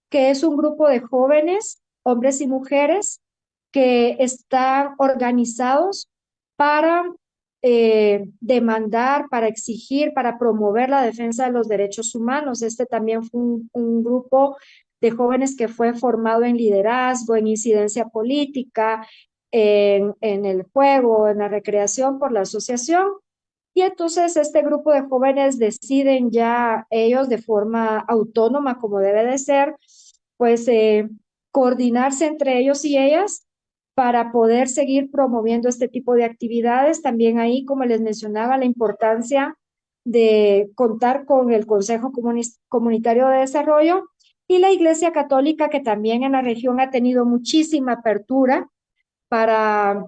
que es un grupo de jóvenes hombres y mujeres que están organizados para demandar, para exigir, para promover la defensa de los derechos humanos. Este también fue un grupo de jóvenes que fue formado en liderazgo, en incidencia política, en el juego, en la recreación por la asociación. Y entonces este grupo de jóvenes deciden ya ellos de forma autónoma, como debe de ser, pues coordinarse entre ellos y ellas para poder seguir promoviendo este tipo de actividades. También ahí, como les mencionaba, la importancia de contar con el Consejo Comunitario de Desarrollo y la Iglesia Católica, que también en la región ha tenido muchísima apertura para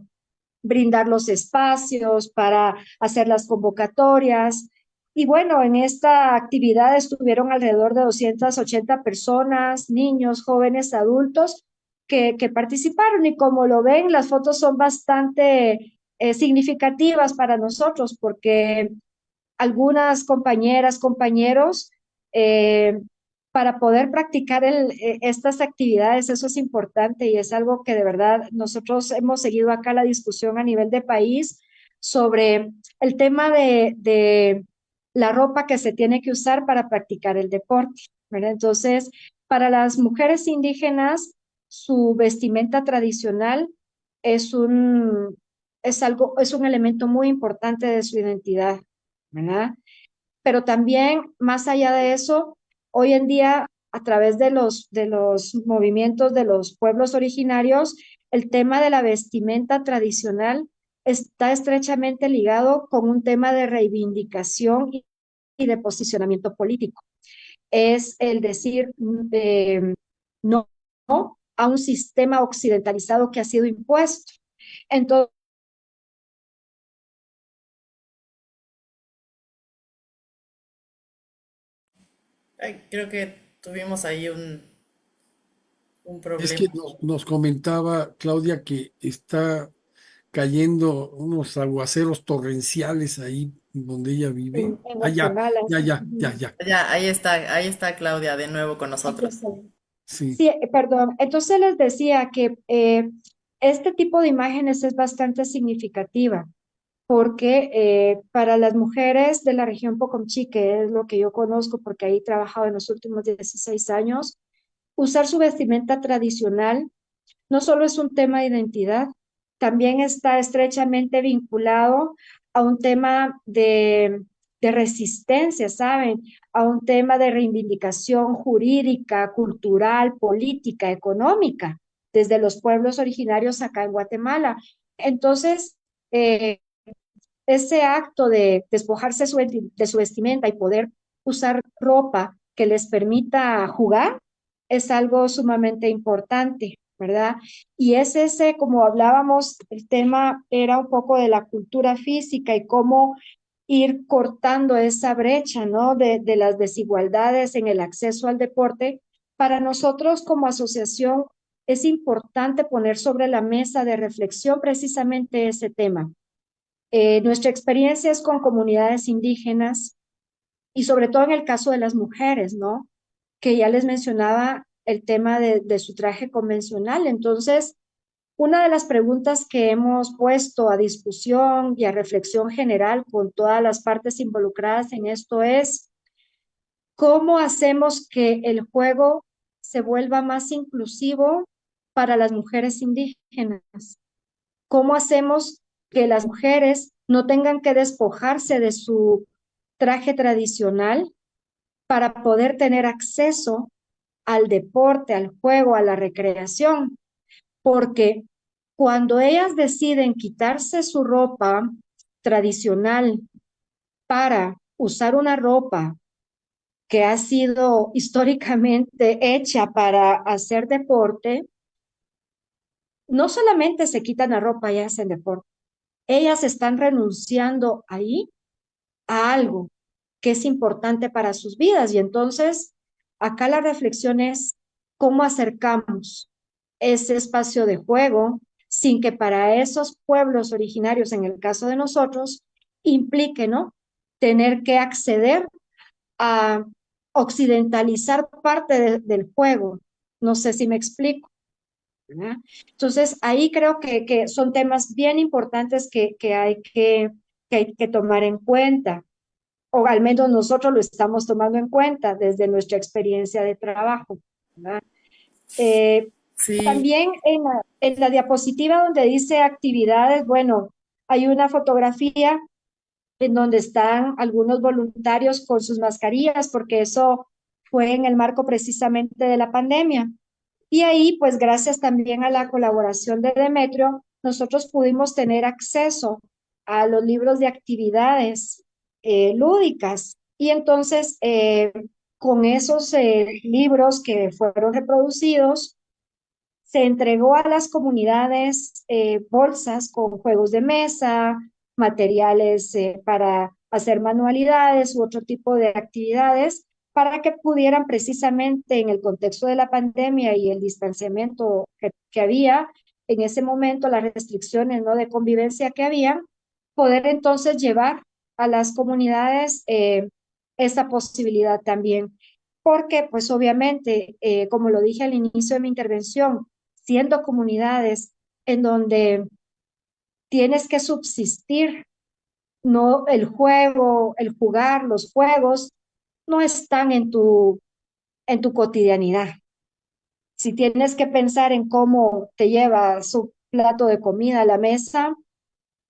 brindar los espacios, para hacer las convocatorias. Y bueno, en esta actividad estuvieron alrededor de 280 personas, niños, jóvenes, adultos, que participaron. Y como lo ven, las fotos son bastante significativas para nosotros porque algunas compañeras, compañeros, eh, para poder practicar estas actividades, eso es importante y es algo que de verdad nosotros hemos seguido acá la discusión a nivel de país sobre el tema de la ropa que se tiene que usar para practicar el deporte, ¿verdad? Entonces, para las mujeres indígenas, su vestimenta tradicional es es un elemento muy importante de su identidad, ¿verdad? Pero también, más allá de eso, hoy en día, a través de los movimientos de los pueblos originarios, el tema de la vestimenta tradicional está estrechamente ligado con un tema de reivindicación y de posicionamiento político. Es el decir no, no a un sistema occidentalizado que ha sido impuesto. Entonces, Ay, creo que tuvimos ahí un Es que problema. nos comentaba Claudia que está cayendo unos aguaceros torrenciales ahí donde ella vive. en Ah, ya, Guatemala, ya, sí. ya, ya, ya. Ya, ahí está Claudia de nuevo con Aquí nosotros. estoy. Sí, Sí, perdón. Entonces les decía que este tipo de imágenes es bastante significativa porque para las mujeres de la región Pocomchi, que es lo que yo conozco porque ahí he trabajado en los últimos 16 años, usar su vestimenta tradicional no solo es un tema de identidad, también está estrechamente vinculado a un tema de resistencia, ¿saben? A un tema de reivindicación jurídica, cultural, política, económica, desde los pueblos originarios acá en Guatemala. Entonces, eh, ese acto de despojarse de su vestimenta y poder usar ropa que les permita jugar es algo sumamente importante, ¿verdad? Y es ese, como hablábamos, el tema era un poco de la cultura física y cómo ir cortando esa brecha, ¿no? De las desigualdades en el acceso al deporte. Para nosotros como asociación es importante poner sobre la mesa de reflexión precisamente ese tema. Nuestra experiencia es con comunidades indígenas y sobre todo en el caso de las mujeres, ¿no? Que ya les mencionaba el tema de su traje convencional. Entonces, una de las preguntas que hemos puesto a discusión y a reflexión general con todas las partes involucradas en esto es, ¿cómo hacemos que el juego se vuelva más inclusivo para las mujeres indígenas? ¿Cómo hacemos que las mujeres no tengan que despojarse de su traje tradicional para poder tener acceso al deporte, al juego, a la recreación? Porque cuando ellas deciden quitarse su ropa tradicional para usar una ropa que ha sido históricamente hecha para hacer deporte, no solamente se quitan la ropa y hacen deporte, ellas están renunciando ahí a algo que es importante para sus vidas. Y entonces, acá la reflexión es cómo acercamos ese espacio de juego sin que para esos pueblos originarios, en el caso de nosotros, implique, ¿no? Tener que acceder a occidentalizar parte del juego. No sé si me explico. ¿verdad? Entonces, ahí creo que son temas bien importantes que hay que tomar en cuenta, o al menos nosotros lo estamos tomando en cuenta desde nuestra experiencia de trabajo, ¿verdad? Eh, Sí, También en la diapositiva donde dice actividades, bueno, hay una fotografía en donde están algunos voluntarios con sus mascarillas, porque eso fue en el marco precisamente de la pandemia. Y ahí, pues gracias también a la colaboración de Demetrio, nosotros pudimos tener acceso a los libros de actividades lúdicas. Y entonces, con esos libros que fueron reproducidos, se entregó a las comunidades bolsas con juegos de mesa, materiales para hacer manualidades u otro tipo de actividades para que pudieran precisamente en el contexto de la pandemia y el distanciamiento que había en ese momento, las restricciones, ¿no?, de convivencia que había, poder entonces llevar a las comunidades esa posibilidad también. Porque, pues obviamente, como lo dije al inicio de mi intervención, siendo comunidades en donde tienes que subsistir, no el juego, el jugar, los juegos no están en tu cotidianidad. Si tienes que pensar en cómo te lleva su plato de comida a la mesa,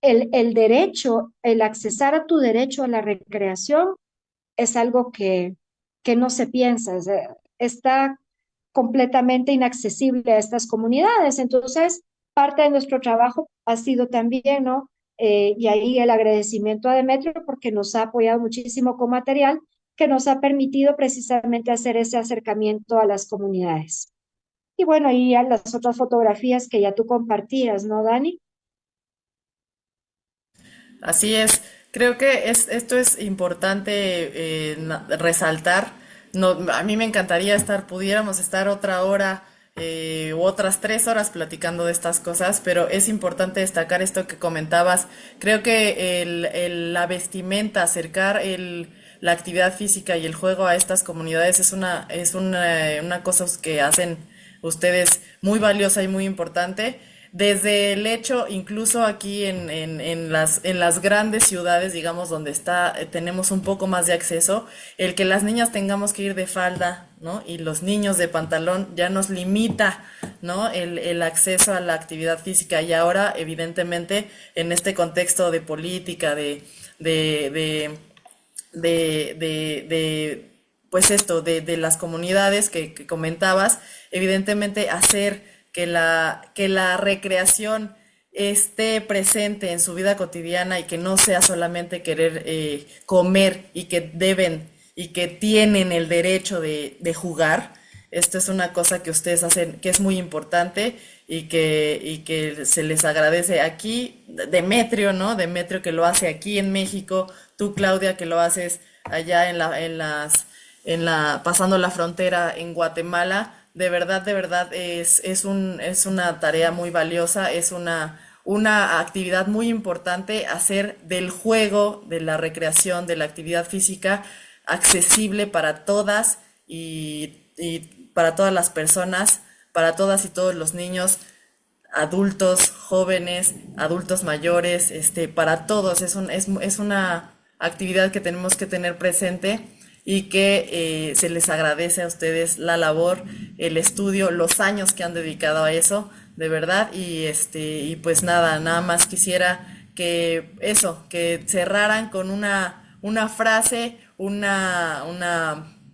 el derecho, el accesar a tu derecho a la recreación es algo que no se piensa, o sea, está completamente inaccesible a estas comunidades. Entonces, parte de nuestro trabajo ha sido también, ¿no? Y ahí el agradecimiento a Demetrio porque nos ha apoyado muchísimo con material que nos ha permitido precisamente hacer ese acercamiento a las comunidades. Y bueno, y a las otras fotografías que ya tú compartías, ¿no, Dani? así es. Creo que esto es importante resaltar. No, a mí me encantaría pudiéramos estar otra hora u otras 3 horas platicando de estas cosas, pero es importante destacar esto que comentabas. Creo que la vestimenta, acercar la actividad física y el juego a estas comunidades una cosa que hacen ustedes muy valiosa y muy importante. Desde el hecho, incluso aquí en las grandes ciudades, digamos, donde tenemos un poco más de acceso, el que las niñas tengamos que ir de falda, ¿no? Y los niños de pantalón ya nos limita, ¿no? El acceso a la actividad física. Y ahora, evidentemente, en este contexto de política, de, de, pues esto, de las comunidades que comentabas, evidentemente hacer que la recreación esté presente en su vida cotidiana y que no sea solamente querer comer y que deben y que tienen el derecho de jugar. Esto es una cosa que ustedes hacen que es muy importante y que se les agradece aquí. Demetrio, ¿no? Demetrio que lo hace aquí en México, tú Claudia que lo haces allá pasando la frontera en Guatemala. De verdad es una tarea muy valiosa, una actividad muy importante hacer del juego, de la recreación, de la actividad física accesible para todas y para todas las personas, para todas y todos los niños, adultos, jóvenes, adultos mayores, para todos. Es una actividad que tenemos que tener presente y que se les agradece a ustedes la labor, el estudio, los años que han dedicado a eso, de verdad. Y pues nada más quisiera que cerraran con una frase,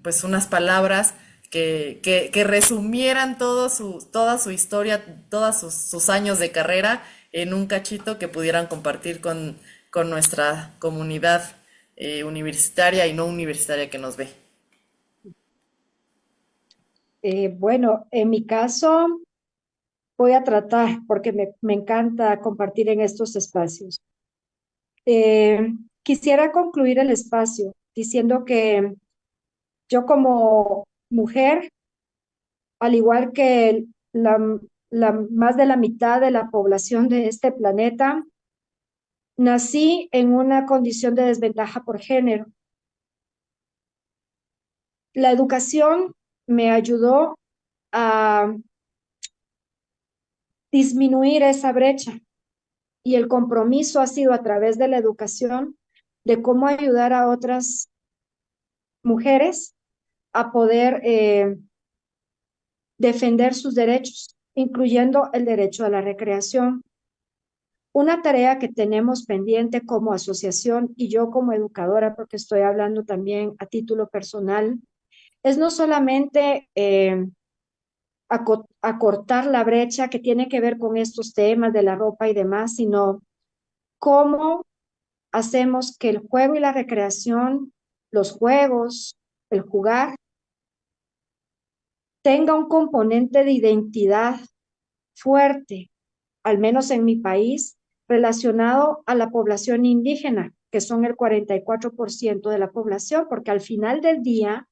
pues unas palabras que resumieran toda su historia, todos sus años de carrera en un cachito que pudieran compartir con nuestra comunidad universitaria y no universitaria que nos ve. Bueno, en mi caso voy a tratar, porque me encanta compartir en estos espacios. Eh, Quisiera concluir el espacio diciendo que yo como mujer, al igual que más de la mitad de la población de este planeta, nací en una condición de desventaja por género. La educación me ayudó a disminuir esa brecha. Y el compromiso ha sido a través de la educación de cómo ayudar a otras mujeres a poder defender sus derechos, incluyendo el derecho a la recreación. Una tarea que tenemos pendiente como asociación y yo como educadora, porque estoy hablando también a título personal, es no solamente acortar la brecha que tiene que ver con estos temas de la ropa y demás, sino cómo hacemos que el juego y la recreación, los juegos, el jugar, tenga un componente de identidad fuerte, al menos en mi país, relacionado a la población indígena, que son el 44% de la población, porque al final del día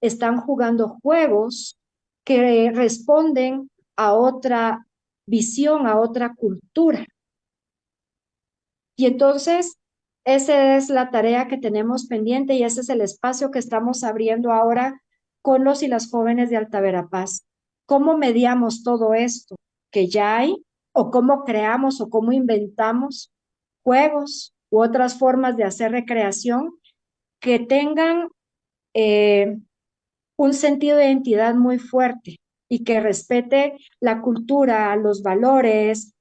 están jugando juegos que responden a otra visión, a otra cultura. Y entonces, esa es la tarea que tenemos pendiente y ese es el espacio que estamos abriendo ahora con los y las jóvenes de Alta Verapaz. ¿Cómo mediamos todo esto que ya hay o cómo creamos o cómo inventamos juegos u otras formas de hacer recreación que tengan eh, un sentido de identidad muy fuerte y que respete la cultura, los valores,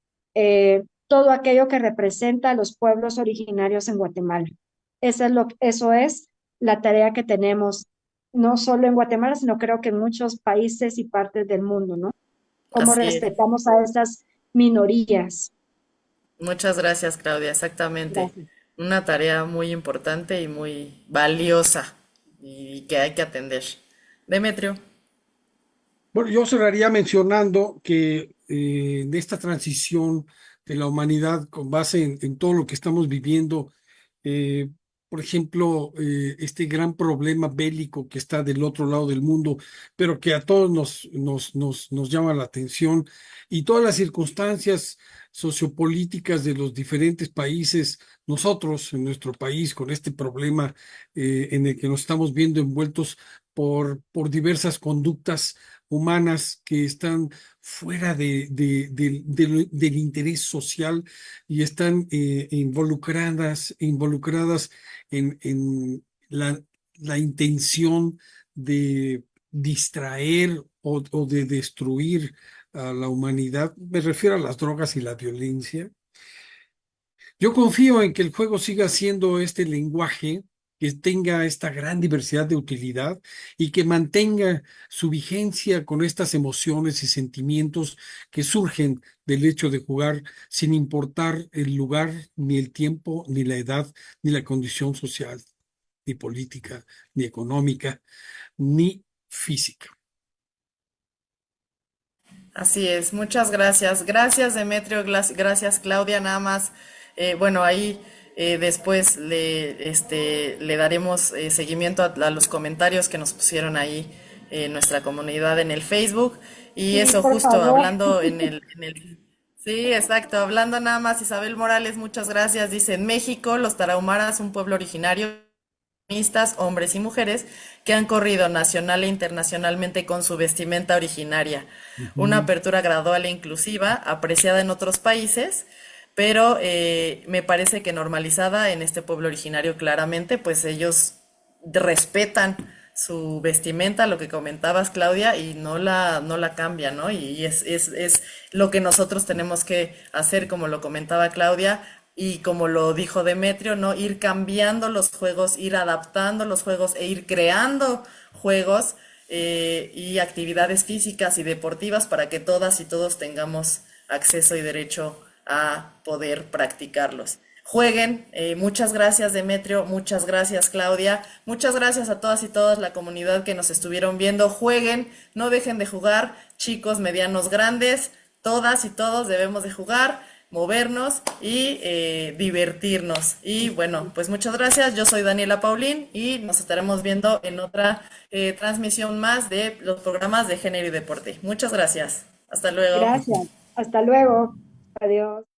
todo aquello que representa a los pueblos originarios en Guatemala? Eso es la tarea que tenemos, no solo en Guatemala, sino creo que en muchos países y partes del mundo, ¿no? Cómo Así es. respetamos a esas minorías. Muchas gracias, Claudia. Exactamente. Gracias. Una tarea muy importante y muy valiosa y que hay que atender. Demetrio. Bueno, yo cerraría mencionando que en esta transición de la humanidad con base en todo lo que estamos viviendo, eh, por ejemplo, este gran problema bélico que está del otro lado del mundo, pero que a todos nos llama la atención y todas las circunstancias sociopolíticas de los diferentes países, nosotros en nuestro país con este problema en el que nos estamos viendo envueltos por diversas conductas humanas que están fuera del interés social y están involucradas en la intención de distraer o de destruir a la humanidad. Me refiero a las drogas y la violencia. Yo confío en que el juego siga siendo este lenguaje, que tenga esta gran diversidad de utilidad y que mantenga su vigencia con estas emociones y sentimientos que surgen del hecho de jugar sin importar el lugar, ni el tiempo, ni la edad, ni la condición social, ni política, ni económica, ni física. Así es, muchas gracias. Gracias, Demetrio, gracias, Claudia. Nada más, bueno, ahí después le daremos seguimiento a los comentarios que nos pusieron ahí en nuestra comunidad en el Facebook. Y Sí, eso, por justo favor. hablando sí, exacto, hablando nada más, Isabel Morales, muchas gracias. Dice, en México, los tarahumaras, un pueblo originario hombres y mujeres, que han corrido nacional e internacionalmente con su vestimenta originaria. Una Ujú. apertura gradual e inclusiva, apreciada en otros países, pero me parece que normalizada en este pueblo originario claramente, pues ellos respetan su vestimenta, lo que comentabas, Claudia, y no la cambian, ¿no? Y es lo que nosotros tenemos que hacer, como lo comentaba Claudia, y como lo dijo Demetrio, ¿no? Ir cambiando los juegos, ir adaptando los juegos e ir creando juegos y actividades físicas y deportivas para que todas y todos tengamos acceso y derecho a poder practicarlos. Jueguen, muchas gracias Demetrio, muchas gracias Claudia, muchas gracias a todas y todas la comunidad que nos estuvieron viendo. Jueguen, no dejen de jugar, chicos, medianos, grandes, todas y todos debemos de jugar, movernos y divertirnos. Y bueno, pues muchas gracias. Yo soy Daniela Paulín y nos estaremos viendo en otra transmisión más de los programas de género y deporte. Muchas gracias. Hasta luego. Gracias. Hasta luego. Adiós.